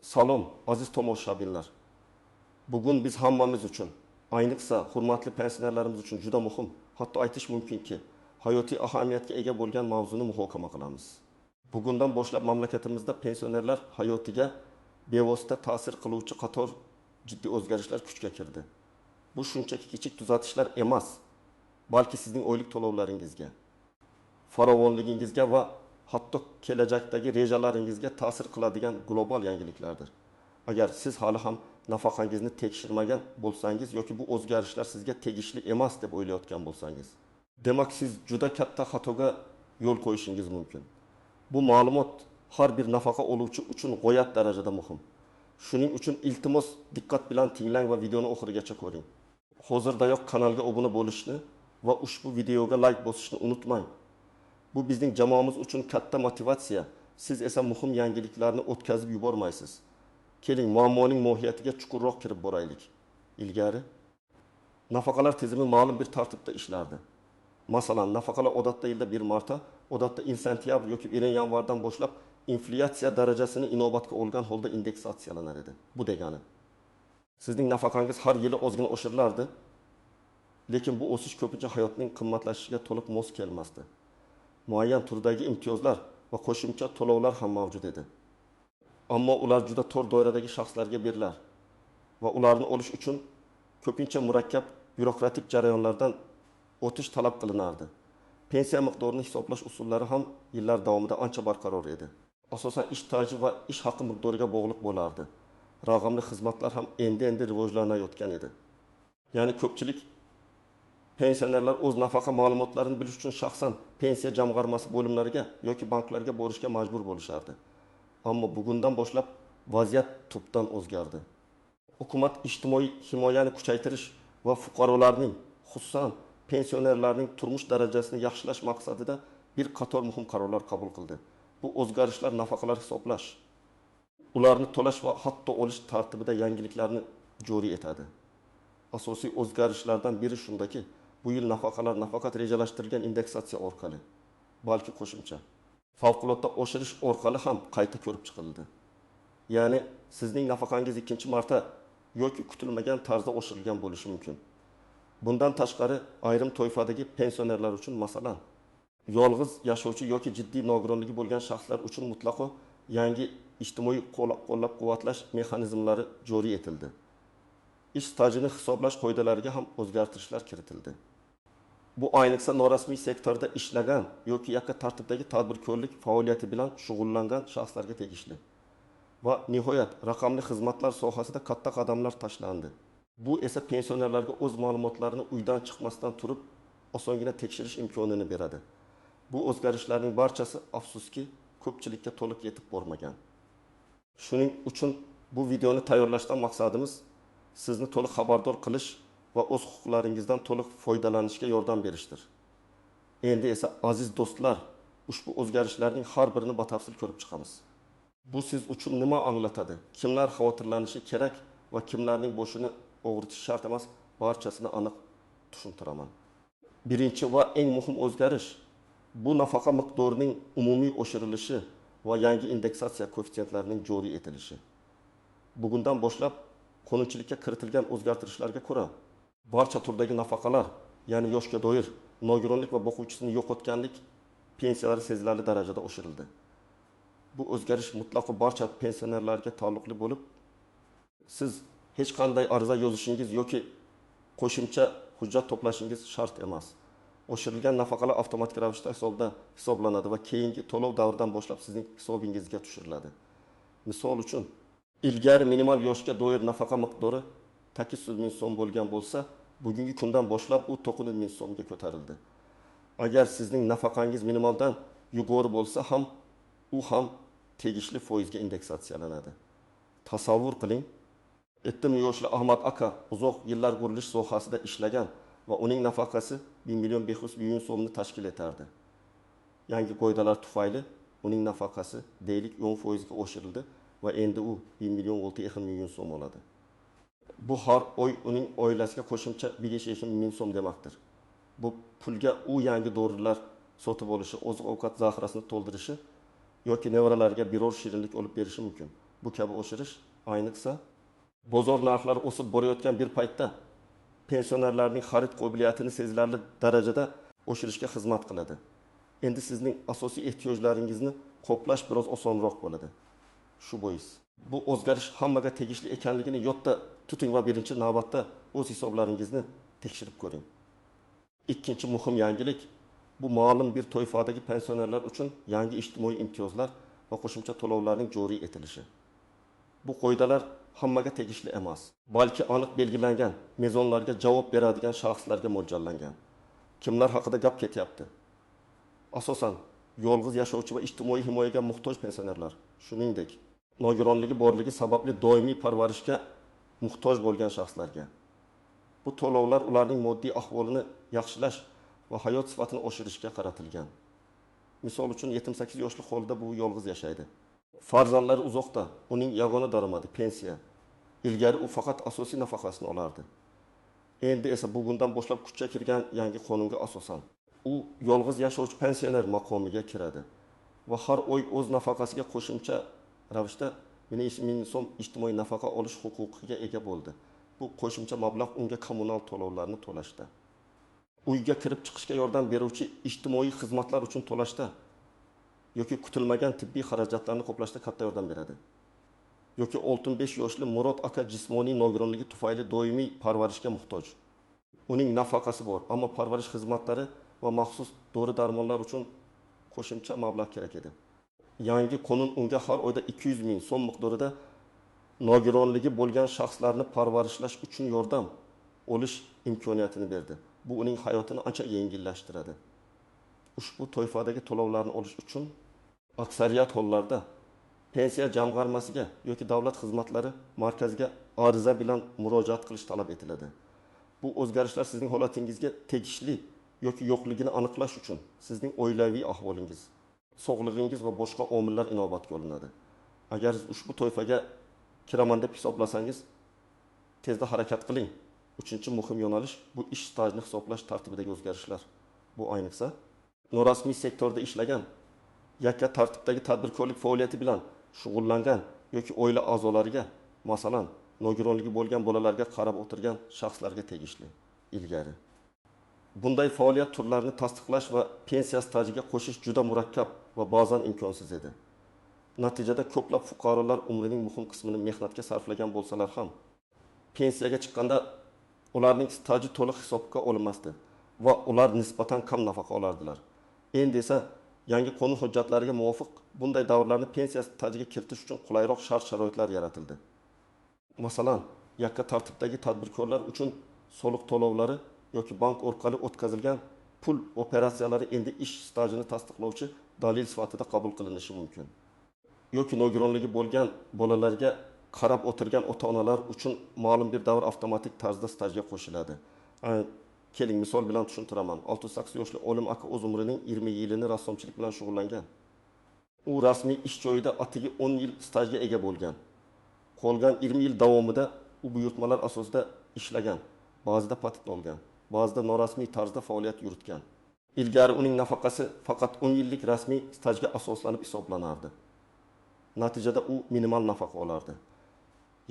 Salom, aziz tomoshabinlar. Bugun biz hammamiz uchun, ayniqsa hurmatli pensionerlarimiz uchun juda muhim, hatto aytish mumkinki, hayotiy ahamiyatga ega bo'lgan mavzuni muhokama qilamiz. Bugundan boshlab mamlakatimizda pensionerlar hayotiga bevosita ta'sir qiluvchi qator jiddiy o'zgarishlar kuchga kirdi. Bu shunchaki kichik tuzatishlar emas, balki sizning oylik to'lovlaringizga, farovonligingizga va hatto kelajakdagi rejalaringizga ta'sir qiladigan global yangiliklardir. Agar siz hali ham nafaqangizni tekshirmagan bo'lsangiz yoki bu o'zgarishlar sizga tegishli emas deb o'ylayotgan bo'lsangiz, demak siz juda katta xatoga yo'l qo'yishingiz mumkin. Bu ma'lumot har bir nafaqa oluvchi uchun g'oyat darajada muhim. Shuning uchun iltimos diqqat bilan tinglang va videoni oxirigacha ko'ring. Hozirdayoq kanalga obuna bo'lishni va ushbu videoga like bosishni unutmang. Bu bizning jamoamiz uchun katta motivatsiya. Siz esa muhim yangiliklarni o'tkazib yubormaysiz. Keling, muammoning mohiyatiga chuqurroq kirib boraylik. Ilgari nafaqalar tizimi ma'lum bir tartibda ishlardi. Masalan, nafaqalar odatda yilda bir marta, odatda sentyabr yoki yanvardan boshlab inflyatsiya darajasini inobatga olgan holda indeksatsiyalanar edi. Bu degani sizning nafaqangiz har yili ozgina oshirilardi, lekin bu o'sish ko'pincha hayotning qimmatlashishiga to'liq mos kelmasdi. Muayyan turdagi imtiyozlar va qo'shimcha to'lovlar ham mavjud edi. Ammo ular juda tor doiradagi shaxslarga berilar va ularni olish uchun ko'pincha murakkab byurokratik jarayonlardan o'tish talab qilinardi. Pensiya miqdorini hisoblash usullari ham yillar davomida ancha barqaror edi. Asosan ish staji va ish haqi miqdoriga bog'liq bo'lardi. Raqamli xizmatlar ham endi rivojlanayotgan edi. Ya'ni ko'pchilik pensionerlar o'z nafaqa ma'lumotlarini bilish uchun shaxsan pensiya jamg'armasi bo'limlariga yoki banklarga borishga majbur bo'lishardi. Ammo bugundan boshlab vaziyat tubdan o'zgardi. Hukumat ijtimoiy himoyani kuchaytirish va fuqarolarning, xususan pensionerlarning turmush darajasini yaxshilash maqsadida bir qator muhim qarorlar qabul qildi. Bu o'zgarishlar nafaqalar hisoblash, ularni to'lash va hatto olish tartibida yangiliklarni joriy etadi. Asosiy o'zgarishlardan biri shundaki, bu yil nafaqalar nafaqat rejalashtirilgan indeksatsiya orqali, balki qo'shimcha favqulodda oshirish orqali ham qayta ko'rib chiqildi. Ya'ni sizning nafaqangiz ikkinchi marta yoki kutilmagan tarzda oshirilgan bo'lishi mumkin. Bundan tashqari ayrim toifadagi pensionerlar uchun, masalan, yolg'iz yashovchi yoki jiddiy nogironligi bo'lgan shaxslar uchun mutlaqo yangi ijtimoiy qo'llab-quvvatlash mexanizmlari joriy etildi. Ish stajini hisoblash qoidalariga ham o'zgartirishlar kiritildi. Bu ayniqsa norasmiy sektorda ishlagan yoki yakka tartibdagi tadbirkorlik faoliyati bilan shug'ullangan shaxslarga tegishli. Va nihoyat raqamli xizmatlar sohasida katta qadamlar tashlandi. Bu esa pensionerlarga o'z ma'lumotlarini uydan chiqmasdan turib osongina tekshirish imkonini beradi. Bu o'zgarishlarning barchasi afsuski ko'pchilikka to'liq yetib bormagan. Shuning uchun bu videoni tayyorlashdan maqsadimiz sizni to'liq xabardor qilish va o'z huquqlaringizdan to'liq foydalanishga yordam berishdir. Endi esa aziz do'stlar, ushbu o'zgarishlarning har birini batafsil ko'rib chiqamiz. Bu siz uchun nima anglatadi? Kimlar xavotirlanishi kerak va kimlarning boshini og'ritish shart emas, barchasini aniq tushuntiraman. Birinchi va eng muhim o'zgarish bu nafaqa miqdorining umumiy oshirilishi va yangi indeksatsiya koeffitsiyentlarining joriy etilishi. Bugundan boshlab qonunchilikka kiritilgan o'zgartirishlarga ko'ra barcha turdagi nafaqalar, ya'ni yoshga doir, nogironlik va boquvchisini yo'qotganlik pensiyalari sezilarli darajada oshirildi. Bu o'zgarish mutlaqo barcha pensionerlarga taalluqli bo'lib, siz hech qanday ariza yozishingiz yoki qo'shimcha hujjat to'plashingiz shart emas. Oshirilgan nafaqalar avtomatik ravishda hisoblanadi va keyingi to'lov davridan boshlab sizning hisobingizga tushiriladi. Misol uchun, ilgari minimal yoshga doir nafaqa miqdori 800 ming so'm bo'lgan bo'lsa, bugungi kundan boshlab u 900 ming so'mga ko'tarildi. Agar sizning nafaqangiz minimaldan yuqori bo'lsa ham, u ham tegishli foizga indeksatsiyalanadi. Tasavvur qiling, 70 yoshli Ahmad aka uzoq yillar qurilish sohasida ishlagan va uning nafaqasi 1 500 ming so'mni tashkil etardi. Yangi qoidalar tufayli uning nafaqasi deylik 10% ga oshirildi va endi u 1 600 ming so'm oladi. Bu har oy uning oilasiga qo'shimcha 5 ming so'm demakdir. Bu pulga u yangi dorilar sotib olishi, oziq-ovqat zaxirasini to'ldirishi yoki nevaralariga biror shirinlik olib berishi mumkin. Bu kabi oshirish ayniqsa bozor narxlari o'sib borayotgan bir paytda pensionerlarning xarid qobiliyatini sezilarli darajada oshirishga xizmat qiladi. Endi sizning asosiy ehtiyojlaringizni qoplash biroz osonroq bo'ladi. Shu bois bu o'zgarish hammaga tegishli ekanligini yodda tuting va birinchi navbatda o'z hisoblaringizni tekshirib ko'ring. Ikkinchi muhim yangilik bu ma'lum bir toifadagi pensionerlar uchun yangi ijtimoiy imtiyozlar va qo'shimcha to'lovlarning joriy etilishi. Bu qoidalar hammaga tegishli emas, balki aniq belgilangan mezonlarga javob beradigan shaxslarga mo'ljallangan. Kimlar haqida gap ketyapti? Asosan yolg'iz yashovchi va ijtimoiy himoyaga muhtoj pensionerlar, shuningdek nogironligi borligi sababli doimiy parvarishga muhtoj bo'lgan shaxslarga. Bu to'lovlar ularning moddiy ahvolini yaxshilash va hayot sifatini oshirishga qaratilgan. Misol uchun 78 yoshli holida bu yolg'iz yashaydi. Farzandlari uzoqda, uning yagona daromadi pensiya. Ilgari u faqat asosiy nafaqasini olardi. Endi esa bugundan boshlab kuchga kirgan yangi qonunga asosan u yolg'iz yashovchi pensioner maqomiga kiradi va har oy o'z nafaqasiga qo'shimcha ravishda 1000 so'm ijtimoiy nafaqa olish huquqiga ega bo'ldi. Bu qo'shimcha mablag' unga kommunal to'lovlarni to'lashda, uyga kirib chiqishga yordam beruvchi ijtimoiy xizmatlar uchun to'lashda yoki kutilmagan tibbiy xarajatlarni qoplashda katta yordam beradi. Yoki 65 yoshli Murod aka jismoniy nogironligi tufayli doimiy parvarishga muhtoj. Uning nafaqasi bor, ammo parvarish xizmatlari va maxsus dori-darmonlar uchun qo'shimcha mablag' kerak edi. Yangi qonun unga har oyda 200 ming so'm miqdorida nogironligi bo'lgan shaxslarni parvarishlash uchun yordam olish imkoniyatini berdi. Bu uning hayotini ancha yengillashtiradi. Ushbu toifadagi to'lovlarni olish uchun aksariyat hollarda pensiya jamg'armasiga yoki davlat xizmatlari markaziga ariza bilan murojaat qilish talab etiladi. Bu o'zgarishlar sizning holatingizga tegishli yoki yo'qligini aniqlash uchun sizning oilaviy ahvolingiz, sog'lig'ingiz va boshqa omillar inobatga olinadi. Agar ushbu toifaga kiraman deb hisoblasangiz, tezda harakat qiling. Uchinchi muhim yo'nalish bu ish stajini hisoblash tartibidagi o'zgarishlar. Bu ayniqsa norasmiy sektorda ishlagan, yakka tartibdagi tadbirkorlik faoliyati bilan shug'ullangan yoki oila a'zolariga, masalan, nogironligi bo'lgan bolalarga qarab o'tirgan shaxslarga tegishli. Ilgari bunday faoliyat turlarini tasdiqlash va pensiya stajiga qo'shish juda murakkab va ba'zan imkonsiz edi. Natijada ko'plab fuqarolar umrining muhim qismini mehnatga sarflagan bo'lsalar ham, pensiyaga chiqqanda ularning staji to'liq hisobga olinmasdi va ular nisbatan kam nafaqa olardilar. Endi esa yangi qonun hujjatlariga muvofiq bunday davrlarni pensiya stajiga kiritish uchun qulayroq shart-sharoitlar yaratildi. Masalan, yakka tartibdagi tadbirkorlar uchun soliq to'lovlari yoki bank orqali o'tkazilgan pul operatsiyalari endi ish stajini tasdiqlovchi dalil sifatida qabul qilinishi mumkin. Yoki nogironligi bo'lgan bolalarga qarab o'tirgan ota-onalar uchun ma'lum bir davr avtomatik tarzda stajga qo'shiladi. Keling misol bilan tushuntiraman. 68 yoshli Olim aka o'z umrining 20 yilini rassomchilik bilan shug'ullangan. U rasmiy ish joyida atigi 10 yil stajga ega bo'lgan. Qolgan 20 yil davomida u buyurtmalar asosida ishlagan, ba'zida patent olgan, ba'zida norasmiy tarzda faoliyat yuritgan. Ilgari uning nafaqasi faqat 10 yillik rasmiy stajga asoslanib hisoblanardi. Natijada u minimal nafaqa olardi.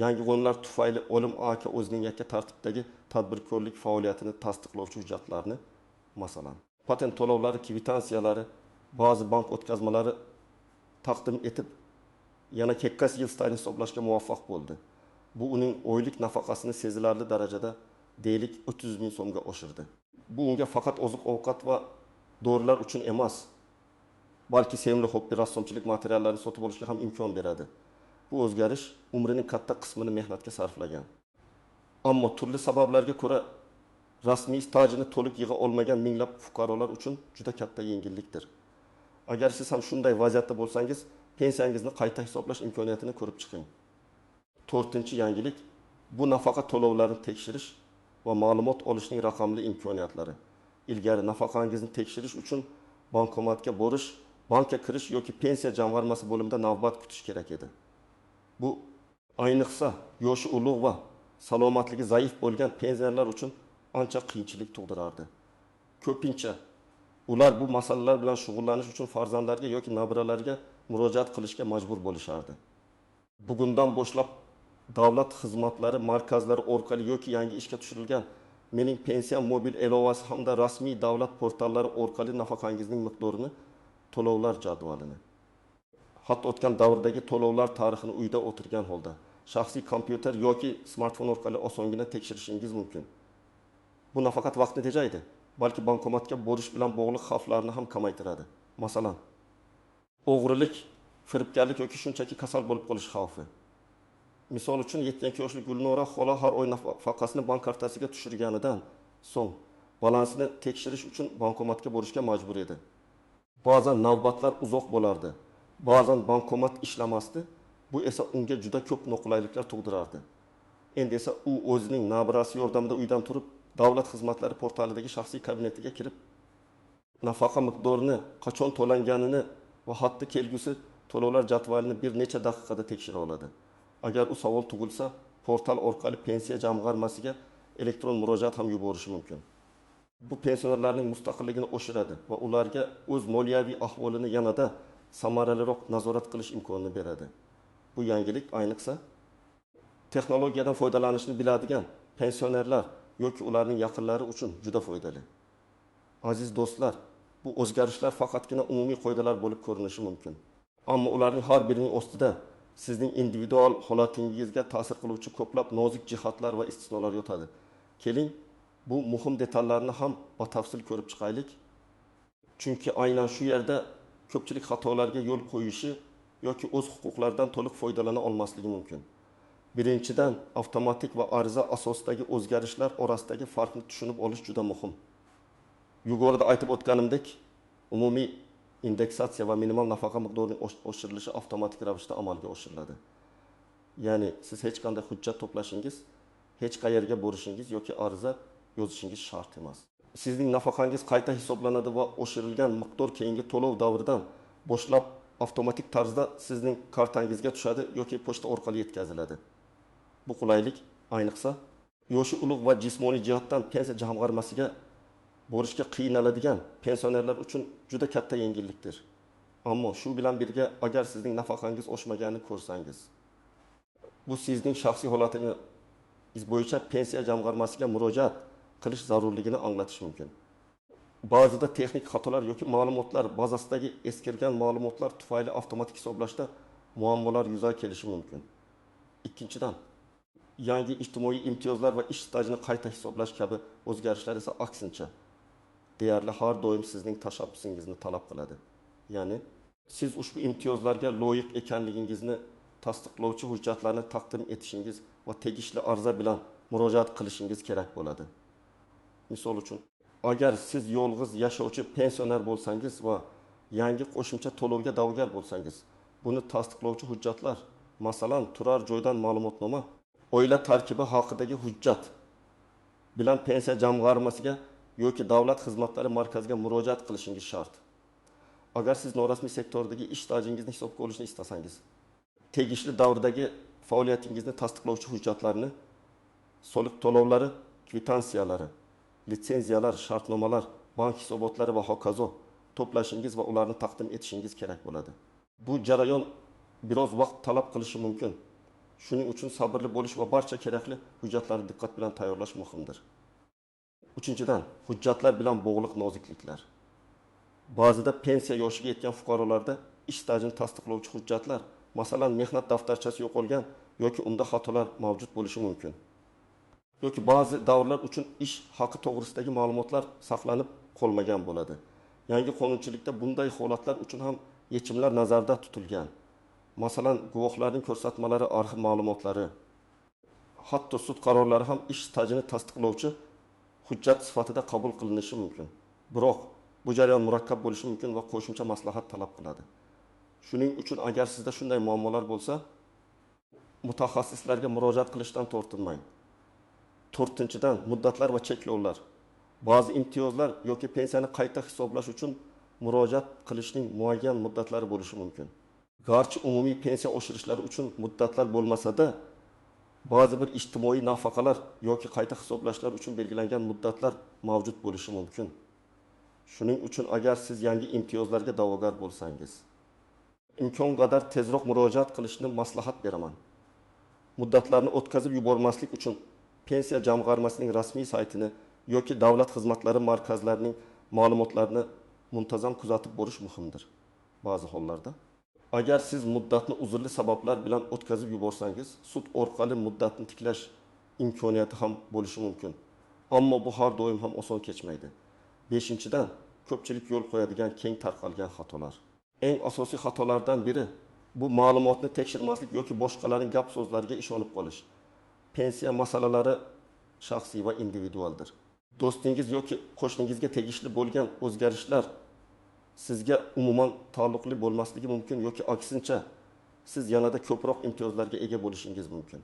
Yangi qonunlar tufayli Olim aka o'zining yakka tartibdagi tadbirkorlik faoliyatini tasdiqlovchi hujjatlarni, masalan, patent to'lovlari, kvitansiyalari, ba'zi bank o'tkazmalari taqdim etib, yana kekkas yil stajini hisoblashga muvaffaq bo'ldi. Bu uning oylik nafaqasini sezilarli darajada deylik 30 ming so'mga oshirdi. Bu unga faqat oziq-ovqat va dorilar uchun emas, balki sevimli hobbi rassomchilik materiallarini sotib olishga ham imkon beradi. Bu o'zgarish umrining katta qismini mehnatga sarflagan. Ammo turli sabablarga ko'ra rasmiy stajini to'liq yig'a olmagan minglab fuqarolar uchun juda katta yengillikdir. Agar siz ham shunday vaziyatda bo'lsangiz, pensiyangizni qayta hisoblash imkoniyatini ko'rib chiqing. 4-yangilik bu nafaqa to'lovlarini tekshirish va ma'lumot olishning raqamli imkoniyatlari. Ilgari nafaqangizni tekshirish uchun bankomatga borish, bankka kirish yoki pensiya jamg'armasi bo'limida navbat kutish kerak edi. Bu ayniqsa yoshi ulug' va salomatligi zaif bo'lgan pensionerlar uchun ancha qiyinchilik tug'dirardi. Ko'pincha ular bu masalalar bilan shug'ullanish uchun farzandlariga yoki nabiralariga murojaat qilishga majbur bo'lishardi. Bugundan boshlab davlat xizmatlari markazlari orqali yoki yangi ishga tushirilgan mening pensiya mobil ilovasi hamda rasmiy davlat portallari orqali nafaqangizning miqdorini, to'lovlar jadvalini, hatto o'tgan davrdagi to'lovlar tarixini uyda o'tirgan holda shaxsiy kompyuter yoki smartfon orqali osongina tekshirishingiz mumkin. Bu nafaqat vaqtni tejaydi, balki bankomatga borish bilan bog'liq xavflarni ham kamaytiradi. Masalan, o'g'rilik, firibgarlik yoki shunchaki kasal bo'lib qolish xavfi. Misol uchun 72 yoshli Gulnora xola har oy nafaqasini bank kartasiga tushirganidan so'ng balansini tekshirish uchun bankomatga borishga majbur edi. Ba'zan navbatlar uzoq bo'lardi. Ba'zan bankomat ishlamasdi. Bu esa unga juda ko'p noqulayliklar tug'dirardi. Endi esa u o'zining nabirasi yordamida uydan turib, davlat xizmatlari portalidagi shaxsiy kabinetiga kirib, nafaqa miqdorini, qachon to'langanini va hatto kelgusi to'lovlar jadvalini bir necha daqiqada tekshira oladi. Agar u savol tug'ilsa, portal orqali pensiya jamg'armasiga elektron murojaat ham yuborishi mumkin. Bu pensionerlarning mustaqilligini oshiradi va ularga o'z moliyaviy ahvolini yanada samaraliroq nazorat qilish imkonini beradi. Bu yangilik ayniqsa texnologiyadan foydalanishni biladigan pensionerlar yoki ularning yaqinlari uchun juda foydali. Aziz do'stlar, bu o'zgarishlar faqatgina umumiy qoidalar bo'lib ko'rinishi mumkin. Ammo ularning har birining ostida sizning individual holatingizga ta'sir qiluvchi ko'plab nozik jihatlar va istisnolar yotadi. Keling, bu muhim detallarni ham batafsil ko'rib chiqaylik. Chunki aynan shu yerda ko'pchilik xatolarga yo'l qo'yishi yoki o'z huquqlaridan to'liq foydalana olmasligi mumkin. Birinchidan, avtomatik va ariza asosidagi o'zgarishlar orasidagi farqni tushunib olish juda muhim. Yuqorida aytib o'tganimdek, umumiy indeksatsiya va minimal nafaqa miqdorining oshirilishi avtomatik ravishda amalga oshiriladi. Ya'ni siz hech qanday hujjat to'plashingiz, hech qayerga borishingiz yoki ariza yozishingiz shart emas. Sizning nafaqangiz qayta hisoblanadi va oshirilgan miqdor keyingi to'lov davridan boshlab avtomatik tarzda sizning kartangizga tushadi yoki pochta orqali yetkaziladi. Bu qulaylik ayniqsa yoshi ulug' va jismoniy jihatdan pensiya jamg'armasiga borishga qiynaladigan pensionerlar uchun juda katta yengillikdir. Ammo shu bilan birga agar sizning nafaqangiz oshmaganini ko'rsangiz, bu sizning shaxsiy holatingiz bo'yicha pensiya jamg'armasiga murojaat qilish zarurligini anglatishi mumkin. Ba'zida texnik xatolar yoki ma'lumotlar bazasidagi eskirgan ma'lumotlar tufayli avtomatik hisoblashda muammolar yuzaga kelishi mumkin. Ikkinchidan, yangi ijtimoiy imtiyozlar va ish stajini qayta hisoblash kabi o'zgarishlar esa aksincha deyarli har doim sizning tashabbusingizni talab qiladi. Ya'ni siz ushbu imtiyozlarga loyiq ekanligingizni tasdiqlovchi hujjatlarni taqdim etishingiz va tegishli ariza bilan murojaat qilishingiz kerak bo'ladi. Misol uchun, agar siz yolg'iz yashovchi pensioner bo'lsangiz va yangi qo'shimcha to'lovga da'vogar bo'lsangiz, buni tasdiqlovchi hujjatlar, masalan, turar joydan ma'lumotnoma, oila tarkibi haqidagi hujjat bilan pensiya jamg'armasiga yoki davlat xizmatlari markaziga murojaat qilishingiz shart. Agar siz norasmiy sektordagi ish stajingizni hisobga olishni istasangiz, tegishli davrdagi faoliyatingizni tasdiqlovchi hujjatlarni, soliq to'lovlari, kvitantsiyalari, litsenziyalar, shartnomalar, bank hisobotlari va hokazo to'plashingiz va ularni taqdim etishingiz kerak bo'ladi. Bu jarayon biroz vaqt talab qilishi mumkin. Shuning uchun sabrli bo'lish va barcha kerakli hujjatlarni diqqat bilan tayyorlash muhimdir. Uchinchidan, hujjatlar bilan bog'liq nozikliklar. Ba'zida pensiya yoshiga yetgan fuqarolarda ish stajini tasdiqlovchi hujjatlar, masalan, mehnat daftarchasi yo'qolgan yoki unda xatolar mavjud bo'lishi mumkin. Yoki ba'zi davrlar uchun ish haqi to'g'risidagi ma'lumotlar saqlanib qolmagan bo'ladi. Yangi qonunchilikda bunday holatlar uchun ham yechimlar nazarda tutilgan. Masalan, guvohlarning ko'rsatmalari, arxiv ma'lumotlari, hatto sud qarorlari ham ish stajini tasdiqlovchi hujjat sifatida qabul qilinishi mumkin. Biroq bu jarayon murakkab bo'lishi mumkin va qo'shimcha maslahat talab qiladi. Shuning uchun agar sizda shunday muammolar bo'lsa, mutaxassislarga murojaat qilishdan tortinmang. To'rtinchidan, muddatlar va cheklovlar. Ba'zi imtiyozlar yoki pensiyani qayta hisoblash uchun murojaat qilishning muayyan muddatlari bo'lishi mumkin. Garchi umumiy pensiya oshirishlari uchun muddatlar bo'lmasa-da, ba'zi bir ijtimoiy nafaqalar yoki qayta hisoblashlar uchun belgilangan muddatlar mavjud bo'lishi mumkin. Shuning uchun agar siz yangi imtiyozlarga da'vogar bo'lsangiz imkon qadar tezroq murojaat qilishni maslahat beraman. Muddatlarni o'tkazib yubormaslik uchun pensiya jamg'armasining rasmiy saytini yoki davlat xizmatlari markazlarining ma'lumotlarini muntazam kuzatib borish muhimdir. Ba'zi hollarda agar siz muddatni uzrli sabablar bilan o'tkazib yuborsangiz, sud orqali muddatni tiklash imkoniyati ham bo'lishi mumkin. Ammo bu har doim ham oson kechmaydi. 5-dan ko'pchilik yo'l qo'yadigan keng tarqalgan xatolar. Eng asosiy xatolardan biri bu ma'lumotni tekshirmaslik yoki boshqalarning gap so'zlariga ishonib qolish. Pensiya masalalari shaxsiy va individualdir. Do'stingiz yoki qo'shningizga tegishli bo'lgan o'zgarishlar sizga umuman taalluqli bo'lmasligi mumkin yoki aksincha siz yanada ko'proq imtiyozlarga ega bo'lishingiz mumkin.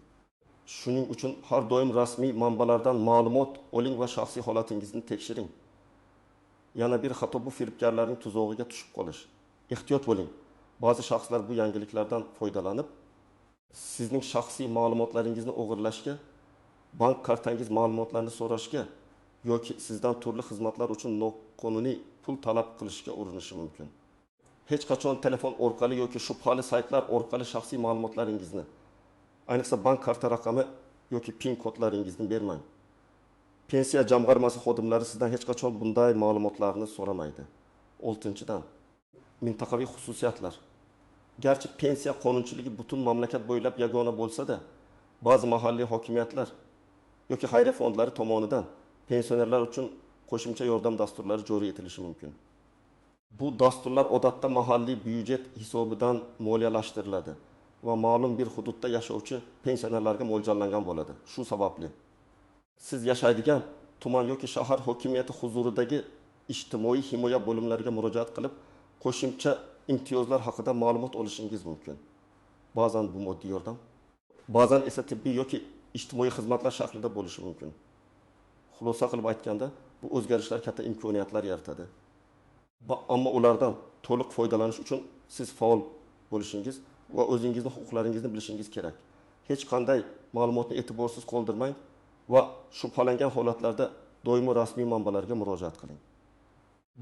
Shuning uchun har doim rasmiy manbalardan ma'lumot oling va shaxsiy holatingizni tekshiring. Yana bir xato bu firibgarlarning tuzog'iga tushib qolish. Ehtiyot bo'ling. Ba'zi shaxslar bu yangiliklardan foydalanib, sizning shaxsiy ma'lumotlaringizni o'g'irlashga, bank kartangiz ma'lumotlarini so'rashga yoki sizdan turli xizmatlar uchun noqonuniy pul talab qilishga urinishi mumkin. Hech qachon telefon orqali yoki shubhali saytlar orqali shaxsiy ma'lumotlaringizni, ayniqsa bank karta raqami yoki PIN kodlaringizni bermang. Pensiya jamg'armasi xodimlari sizdan hech qachon bunday ma'lumotlarni so'ramaydi. 6-dan mintaqaviy xususiyatlar. Garchi pensiya qonunchiligi butun mamlakat bo'ylab yagona bo'lsa-da, ba'zi mahalliy hokimiyatlar yoki xayriya fondlari tomonidan pensionerlar uchun qo'shimcha yordam dasturlari joriy etilishi mumkin. Bu dasturlar odatda mahalliy byudjet hisobidan moliyalashtiriladi va ma'lum bir hududda yashovchi pensionerlarga mo'ljallangan bo'ladi. Shu sababli siz yashaydigan tuman yoki shahar hokimiyati huzuridagi ijtimoiy himoya bo'limlariga murojaat qilib, qo'shimcha imtiyozlar haqida ma'lumot olishingiz mumkin. Ba'zan bu moddiy yordam, ba'zan esa tibbiy yoki ijtimoiy xizmatlar shaklida bo'lishi mumkin. Xulosa qilib aytganda, bu o'zgarishlar katta imkoniyatlar yaratadi. Ammo ulardan to'liq foydalanish uchun siz faol bo'lishingiz va o'zingizning huquqlaringizni bilishingiz kerak. Hech qanday ma'lumotni e'tiborsiz qoldirmang va shubhalangan holatlarda doimo rasmiy manbalarga murojaat qiling.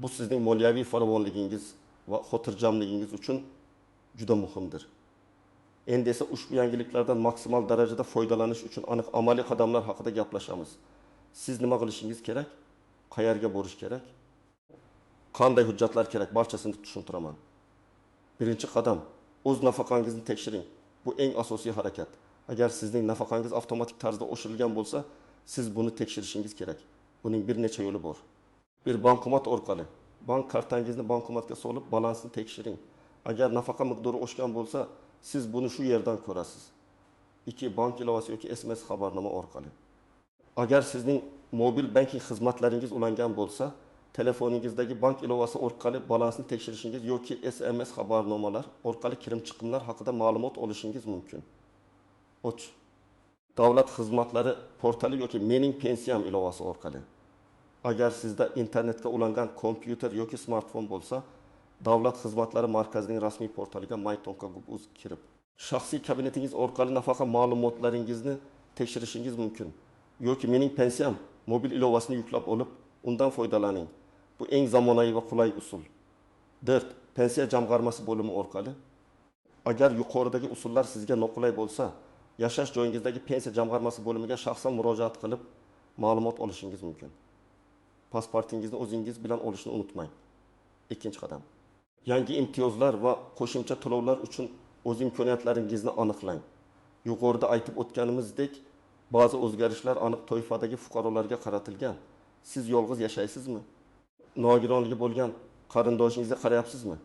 Bu sizning moliyaviy farovonligingiz va xotirjamligingiz uchun juda muhimdir. Endi esa ushbu yangiliklardan maksimal darajada foydalanish uchun aniq amaliy qadamlar haqida gaplashamiz. Siz nima qilishingiz kerak? Qayerga borish kerak? Qanday hujjatlar kerak? Barchasini tushuntiraman. Birinchi qadam, o'z nafaqangizni tekshiring. Bu eng asosiy harakat. Agar sizning nafaqangiz avtomatik tarzda oshirilgan bo'lsa, siz buni tekshirishingiz kerak. Buning bir necha yo'li bor. Bir bankomat orqali bank kartangizni bankomatga solib balansini tekshiring. Agar nafaqa miqdori oshgan bo'lsa, siz buni shu yerdan ko'rasiz. 2. Bank ilovasi yoki SMS xabarnoma orqali. Agar sizning mobil banking xizmatlaringiz ulangan bo'lsa, telefoningizdagi bank ilovasi orqali balansni tekshirishingiz yoki SMS xabarnomalar orqali kirim-chiqimlar haqida ma'lumot olishingiz mumkin. 3. Davlat xizmatlari portali yoki Mening pensiyam ilovasi orqali. Agar sizda internetga ulangan kompyuter yoki smartfon bo'lsa, Davlat xizmatlari markazining rasmiy portaliga my.gov.uz kirib, shaxsiy kabinetingiz orqali nafaqa ma'lumotlaringizni tekshirishingiz mumkin. Yoki Mening pensiyam mobil ilovasini yuklab olib, undan foydalaning. Bu eng zamonaviy va qulay usul. 4. Pensiya jamg'armasi bo'limi orqali. Agar yuqoridagi usullar sizga noqulay bo'lsa, yashash joyingizdagi pensiya jamg'armasi bo'limiga shaxsan murojaat qilib, ma'lumot olishingiz mumkin. Pasportingizni o'zingiz bilan olishni unutmang. 2-qadam. Yangi imtiyozlar va qo'shimcha to'lovlar uchun o'z imkoniyatlaringizni aniqlang. Yuqorida aytib o'tganimizdek, ba'zi o'zgarishlar aniq toifadagi fuqarolarga qaratilgan. Siz yolg'iz yashaysizmi? Nogironligi bo'lgan qarindoshingizga qarayapsizmi?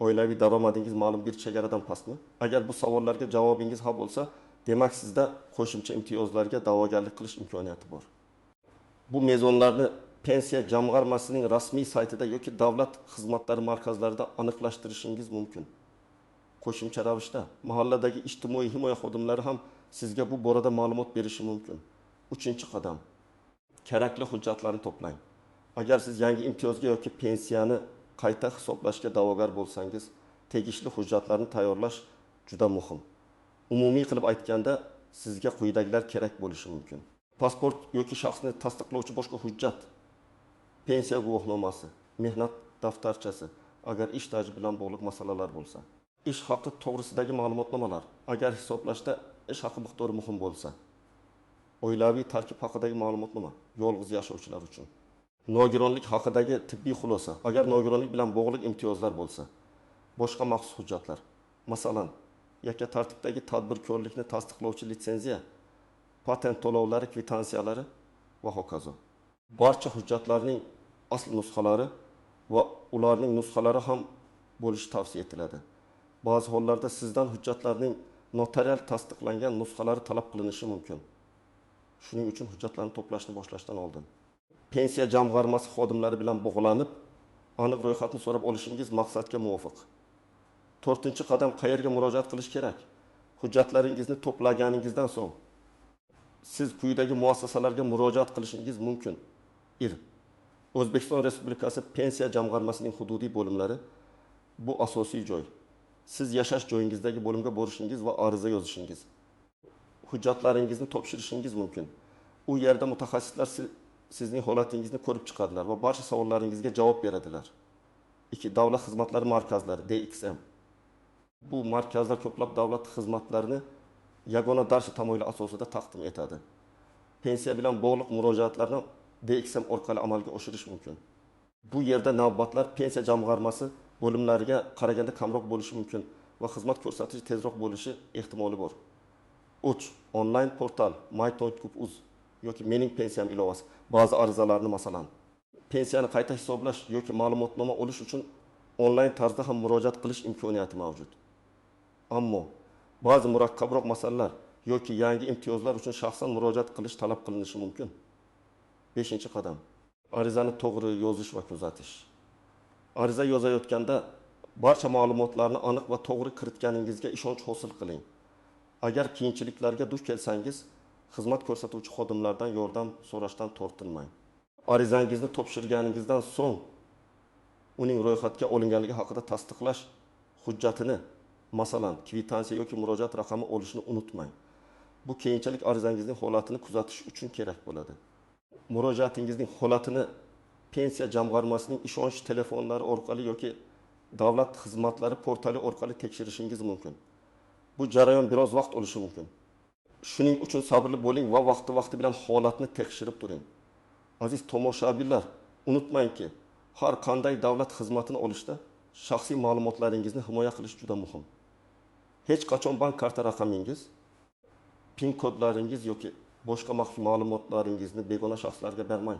Oilaviy daromadingiz ma'lum bir chegaradan pastmi? Agar bu savollarga javobingiz ha bo'lsa, demak sizda qo'shimcha imtiyozlarga da'vogarlik qilish imkoniyati bor. Bu mezonlarni pensiya jamg'armasining rasmiy saytida yoki davlat xizmatlari markazlarida aniqlashtirishingiz mumkin. Qo'shimcha ravishda mahalladagi ijtimoiy himoya xodimlari ham sizga bu borada ma'lumot berishi mumkin. 3-qadam. Kerakli hujjatlarni to'plang. Agar siz yangi imtiyozga yoki pensiyani qayta hisoblashga da'vogar bo'lsangiz, tegishli hujjatlarni tayyorlash juda muhim. Umumiy qilib aytganda, sizga quyidagilar kerak bo'lishi mumkin. Pasport yoki shaxsni tasdiqlovchi boshqa hujjat, pensiya guvohnomasi, mehnat daftarchasi, agar ish staji bilan bog'liq masalalar bo'lsa. ish haqi to'g'risidagi ma'lumotnomalar. Agar hisoblashda ish haqi miqdori muhim bo'lsa, oilaviy tarkib haqidagi ma'lumotnoma yolg'iz yashovchilar uchun. Nogironlik haqidagi tibbiy xulosa. Agar nogironlik bilan bog'liq imtiyozlar bo'lsa, boshqa maxsus hujjatlar. Masalan, yakka tartibdagi tadbirkorlikni tasdiqlovchi litsenziya, patent to'lovlari, kvitansiyalari va hokazo. Barcha hujjatlarning asl nusxalari va ularning nusxalari ham bo'lishi tavsiya etiladi. Ba'zi hollarda sizdan hujjatlarning notarial tasdiqlangan nusxalari talab qilinishi mumkin. Shuning uchun hujjatlarni to'plashni boshlashdan oldin pensiya jamg'armasi xodimlari bilan bog'lanib, aniq ro'yxatni so'rab olishingiz maqsadga muvofiq. 4-qadam qayerga murojaat qilish kerak? Hujjatlaringizni to'plaganingizdan so'ng siz quyidagi muassasalarga murojaat qilishingiz mumkin. O'zbekiston Respublikasi Pensiya jamg'armasining hududiy bo'limlari bu asosiy joy. Siz yashash joyingizdagi bo'limga borishingiz va ariza yozishingiz, hujjatlaringizni topshirishingiz mumkin. U yerda mutaxassislar sizning holatingizni ko'rib chiqadilar va barcha savollaringizga javob beradilar. 2. Davlat xizmatlari markazlari DXM. Bu markazlar ko'plab davlat xizmatlarini yagona darcha tamoyili asosida taqdim etadi. Pensiya bilan bog'liq murojaatlarni DXM orqali amalga oshirish mumkin. Bu yerda navbatlar pensiya jamg'armasi bo'limlariga qaraganda kamroq bo'lishi mumkin va xizmat ko'rsatish tezroq bo'lishi ehtimoli bor. 3. Onlayn portal my.uz yoki mening pensiyam ilovasi. Ba'zi arizalarni, masalan, pensiyani qayta hisoblash yoki ma'lumotnoma olish uchun onlayn tarzda ham murojaat qilish imkoniyati mavjud. Ammo ba'zi murakkabroq masalalar yoki yangi imtiyozlar uchun shaxsan murojaat qilish talab qilinishi mumkin. 5-qadam. Arizani to'g'ri yozish va kuzatish. Ariza yozayotganda barcha ma'lumotlarni aniq va to'g'ri kiritganingizga ishonch hosil qiling. Agar qiyinchiliklarga duch kelsangiz, xizmat ko'rsatuvchi xodimlardan yordam so'rashdan tortinmang. Arizangizni topshirganingizdan so'ng uning ro'yxatga olinganligi haqida tasdiqlash hujjatini, masalan, kvitansiya yoki murojaat raqami olishni unutmang. Bu keyinchalik arizangizning holatini kuzatish uchun kerak bo'ladi. Murojaatingizning holatini pensiya jamg'armasining ishonch telefonlari orqali yoki davlat xizmatlari portali orqali tekshirishingiz mumkin. Bu jarayon biroz vaqt olishi mumkin. Shuning uchun sabrli bo'ling va vaqti bilan holatni tekshirib turing. Aziz tomoshabinlar, unutmangki, har qanday davlat xizmatini olishda shaxsiy ma'lumotlaringizni himoya qilish juda muhim. Hech qachon bank karta raqamingiz, PIN kodlaringiz yoki boshqa maxfiy ma'lumotlaringizni begona shaxslarga bermang.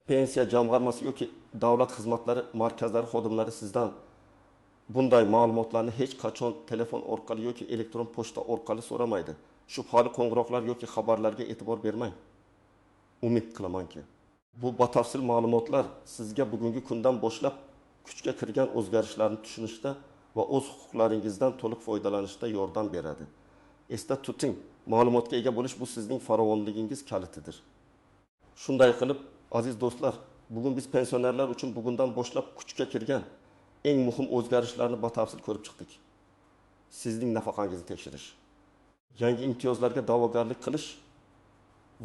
Pensiya jamg'armasi yoki davlat xizmatlari markazlari xodimlari sizdan bunday ma'lumotlarni hech qachon telefon orqali yoki elektron pochta orqali so'ramaydi. Shubhali qo'ng'iroqlar yoki xabarlarga e'tibor bermang. Umid qilamanki, bu batafsil ma'lumotlar sizga bugungi kundan boshlab kuchga kirgan o'zgarishlarni tushunishda va o'z huquqlaringizdan to'liq foydalanishda yordam beradi. Esda tuting, ma'lumotga ega bo'lish bu sizning farovonligingiz kalitidir. Shunday qilib, aziz do'stlar, bugun biz pensionerlar uchun bugundan boshlab kuchga kirgan eng muhim o'zgarishlarni batafsil ko'rib chiqdik. Sizning nafaqangizni tekshirish, yangi imtiyozlarga da'vogarlik qilish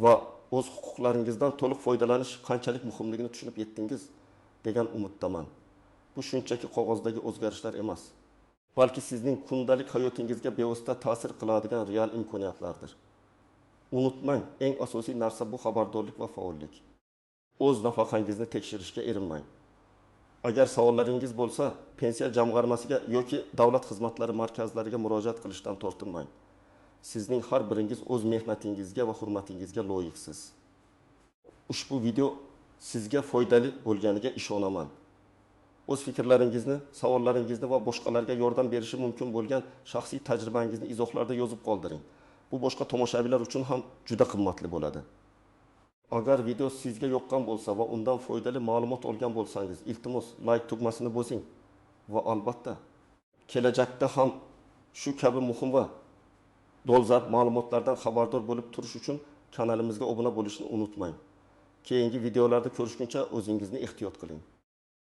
va o'z huquqlaringizdan to'liq foydalanish qanchalik muhimligini tushunib yetdingiz degan umiddaman. Bu shunchaki qog'ozdagi o'zgarishlar emas, balki sizning kundalik hayotingizga bevosita ta'sir qiladigan real imkoniyatlardir. Unutmang, eng asosiy narsa bu xabardorlik va faollik. O'z nafaqangizni tekshirishga erinmang. Agar savollaringiz bo'lsa, pensiya jamg'armasiga yoki davlat xizmatlari markazlariga murojaat qilishdan tortinmang. Sizning har biringiz o'z mehnatingizga va hurmatingizga loyiqsiz. Ushbu video sizga foydali bo'lganiga ishonaman. O'z fikrlaringizni, savollaringizni va boshqalarga yordam berishi mumkin bo'lgan shaxsiy tajribangizni izohlarda yozib qoldiring. Bu boshqa tomoshabinlar uchun ham juda qimmatli bo'ladi. Agar video sizga yoqqan bo'lsa va undan foydali ma'lumot olgan bo'lsangiz, iltimos like tugmasini bosing va albatta kelajakda ham shu kabi muhim va dolzarb ma'lumotlardan xabardor bo'lib turish uchun kanalimizga obuna bo'lishni unutmang. Keyingi videolarda ko'rishguncha o'zingizni ehtiyot qiling.